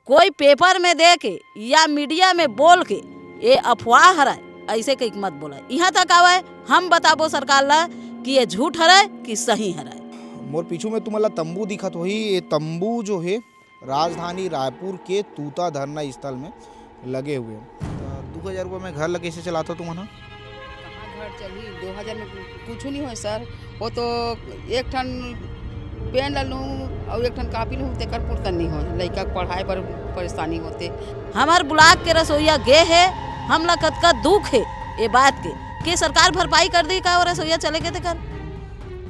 कोई पेपर में दे के या मीडिया में बोल के ये अफवाह हराए ऐसे कहीं मत बोला। यहाँ तक आवे हम बताबो सरकार ला कि ये झूठ हराए कि सही हराए। मोर पीछू में तुम्हारा तंबू दिखत होही। ये तंबू जो है राजधानी रायपुर के तूता धरना स्थल में लगे हुए हैं। 2000 रुपये में घर लगे कैसे चलाता तुम्हारा? कहाँ घर चली 2000 में कुछ नहीं हो सर। वो तो एक ठन पेन ला लूँ और एक ठन कापी लूँ तेकर पुरता नहीं हो। लड़का पढ़ाई पर परेशानी होते। हमार ब्लॉक के रसोईया गे है, हम ला कतका दुख है ये बात के कि सरकार भरपाई कर दी का और रसोईया चले गए थे कर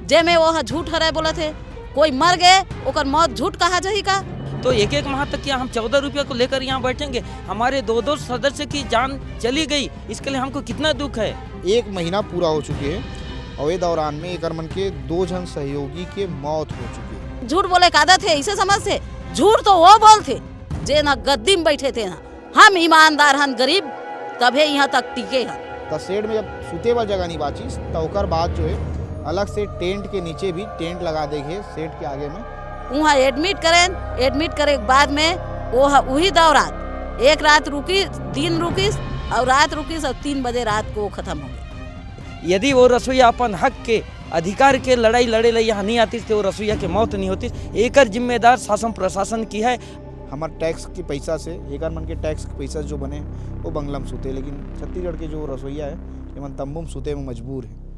जे में वो झूठ हराए बोला थे। कोई मर गए ओकर मौत झूठ कहा जाही का? तो एक एक माह तक क्या हम 14 रुपये को लेकर यहाँ बैठेंगे? हमारे 2-2 सदस्य की जान चली गई, इसके लिए हमको कितना दुख है। 1 महीना पूरा हो चुके हैं और ये दौरान में एक मन के 2 जन सहयोगी के मौत हो चुकी है। झूठ बोले का आदत है इसे समझते। झूठ तो वो बोलते जे ना गद्दी में बैठे थे ना। हम ईमानदार हन गरीब तभे यहाँ तक टिके हैं। तो शेड में जब सूते वाला जगह नहीं बाची तो ओकर बाद जो है अलग से टेंट के नीचे भी टेंट लगा देंगे शेड के आगे में। वहाँ एडमिट करे के बाद में वो वही दौरान एक रात रुकी, दिन रुकी और रात रुकी और 3 बजे रात को वो खत्म हो गई। यदि वो रसोईया अपन हक के अधिकार के लड़ाई लड़े ला यहाँ नहीं आती तो वो रसोईया की मौत नहीं होती। एक जिम्मेदार शासन प्रशासन की है। हमारे टैक्स के पैसा से एक मन के टैक्स के पैसा जो बने वो बंगला में सूते, लेकिन छत्तीसगढ़ के जो रसोईया है ये मन तंबू में सूते में मजबूर है।